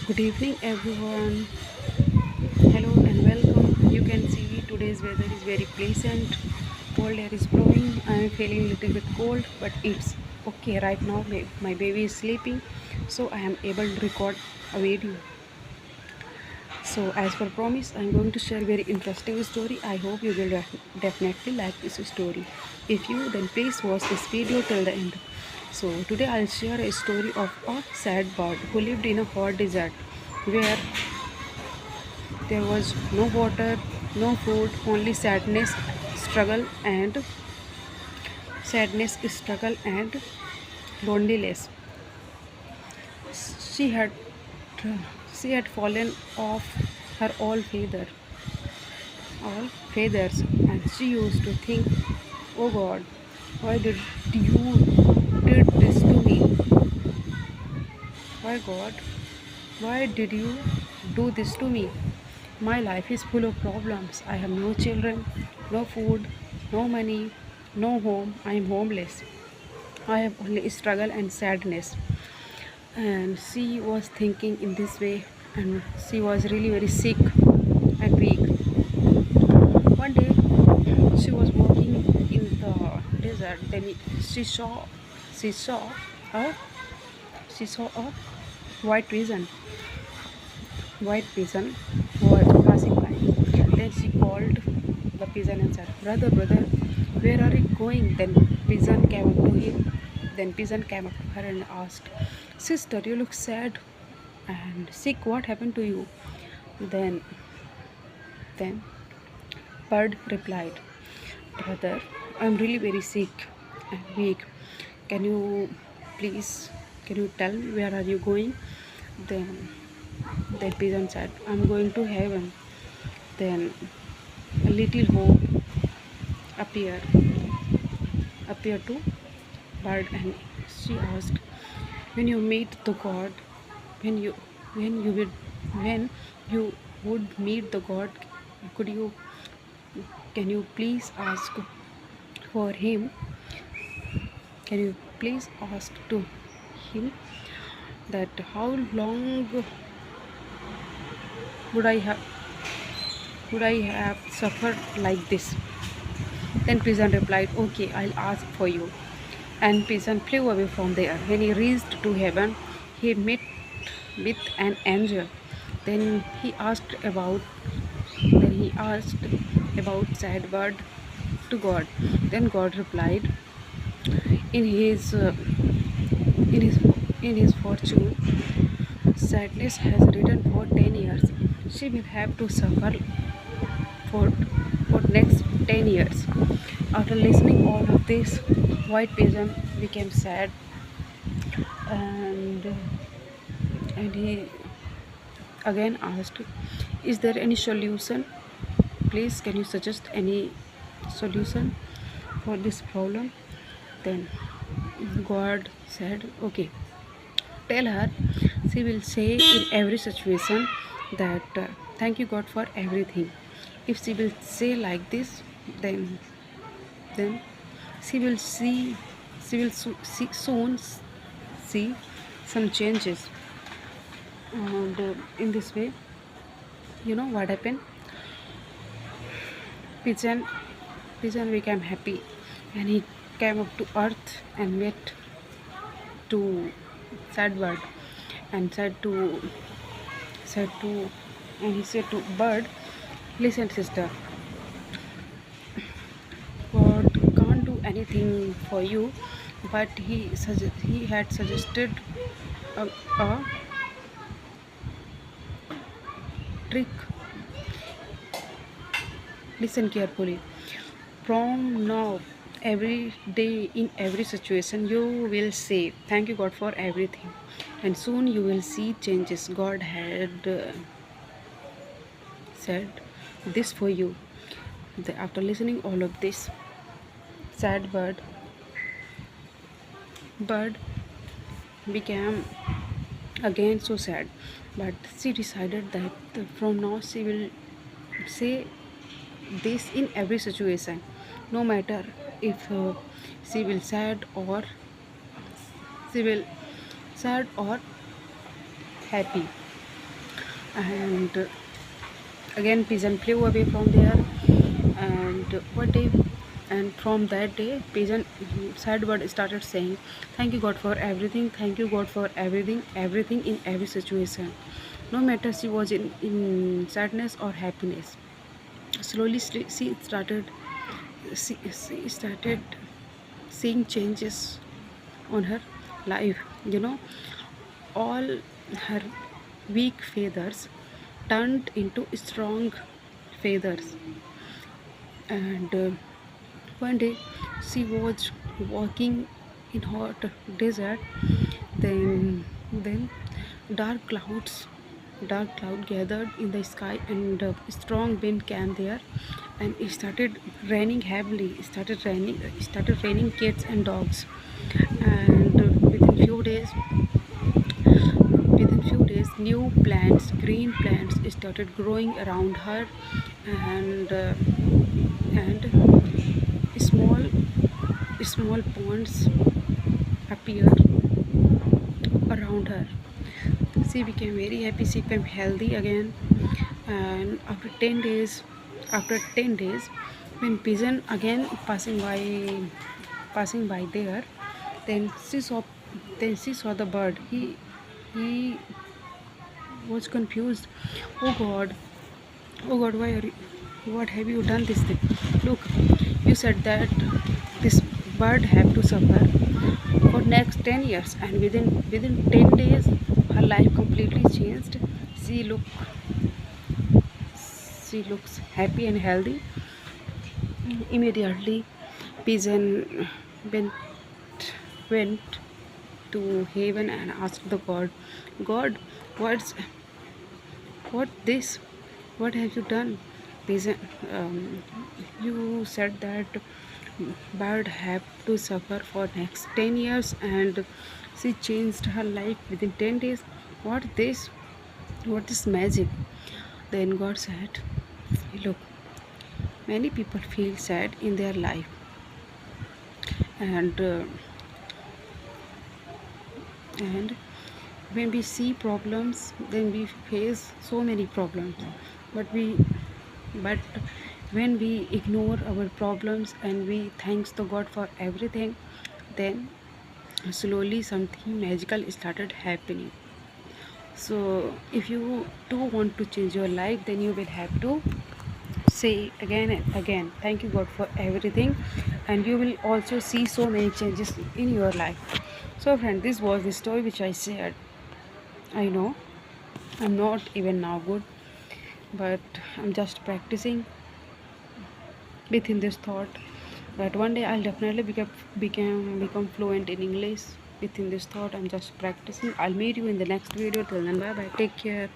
Good evening, everyone. Hello and welcome. You can see today's weather is very pleasant. Cold air is blowing. I am feeling a little bit cold, but it's okay right now. My baby is sleeping, so I am able to record a video. So, as per promise, I am going to share a very interesting story. I hope you will definitely like this story. If you, then please watch this video till the end. So, today I'll share a story of a sad bird who lived in a hot desert where there was no water, no food, only sadness, struggle and loneliness. She had she had fallen off her all feathers, and she used to think, "Oh God, why did you did this to me? Why God, why did you do this to me? My life is full of problems. I have no children, no food, no money, no home. I am homeless. I have only struggle and sadness." And she was thinking in this way, and she was really very sick and weak. One day, she was walking in the desert. Then she saw a, she saw a white pigeon. White pigeon was passing by. Then she called the pigeon and said, "Brother, brother, where are you going?" Then pigeon came up to him. Then pigeon came up to her and asked, "Sister, you look sad and sick. What happened to you?" Then then bird replied, "Brother, I'm really very sick and weak. Can you please can you tell me where are you going?" Then the pigeon said, "I'm going to heaven." Then a little hope appeared appeared to bird, and she asked, "When you meet the God, when you when you would meet the God, could you can you please ask for him? Can you please ask to him that how long would I have suffered like this?" Then pigeon replied, "Okay, I'll ask for you." And pigeon flew away from there. When he reached to heaven, he met with an angel. Then he asked about sad bird to God. Then God replied, in his in his in his fortune, sadness has written for 10 years. She will have to suffer for next 10 years. After listening all of this, white pigeon became sad, and he again asked, "Is there any solution? Please, can you suggest any solution for this problem?" Then God said, "Okay, tell her she will say in every situation that thank you God for everything. If she will say like this, then then she will soon see some changes." And in this way, you know what happened? Pigeon pigeon became happy, and he came up to earth and met to sad bird, and said to and he said to bird, "Listen, sister, God can't do anything for you, but he had suggested a trick. Listen carefully. From now, every day, in every situation, you will say, 'Thank you, God, for everything.' And soon you will see changes. God had said this for you." After listening all of this, sad bird became again so sad. But she decided that from now she will say this in every situation, no matter if she will she will sad or happy. and again pigeon flew away from there. And one day, and from that day, pigeon sad bird started saying, thank you God for everything, thank you God for everything, everything in every situation, no matter she was in sadness or happiness. Slowly she started seeing changes on her life. You know, all her weak feathers turned into strong feathers. And one day she was walking in hot desert. Then dark clouds dark cloud gathered in the sky, and strong wind came there, and it started raining heavily. It started raining kids and dogs. And within few days new plants, green plants, started growing around her. And small small ponds appeared around her. She became very happy, she became healthy again. And after 10 days, when pigeon again passing by there, then she saw the bird. He was confused. Oh God, oh God, what have you done this thing? Look, you said that this bird have to suffer for next 10 years, and within 10 days her life completely changed. She looks happy and healthy. Immediately pigeon went went to heaven and asked the God, God, what's what this? What have you done? Pigeon, you said that bird have to suffer for next 10 years, and she changed her life within 10 days. What this? What is magic? Then God said, look, many people feel sad in their life, and and when we see problems, then we face so many problems. But we but when we ignore our problems and we thanks the God for everything, then slowly something magical started happening. So if you do want to change your life, then you will have to say again and again, thank you God for everything, and you will also see so many changes in your life. So friend, this was the story which I shared. I know I'm not even now good, but I'm just practicing within this thought. But one day I'll definitely become fluent in English. Within this thought, I'm just practicing. I'll meet you in the next video. Till then, bye bye. Take care.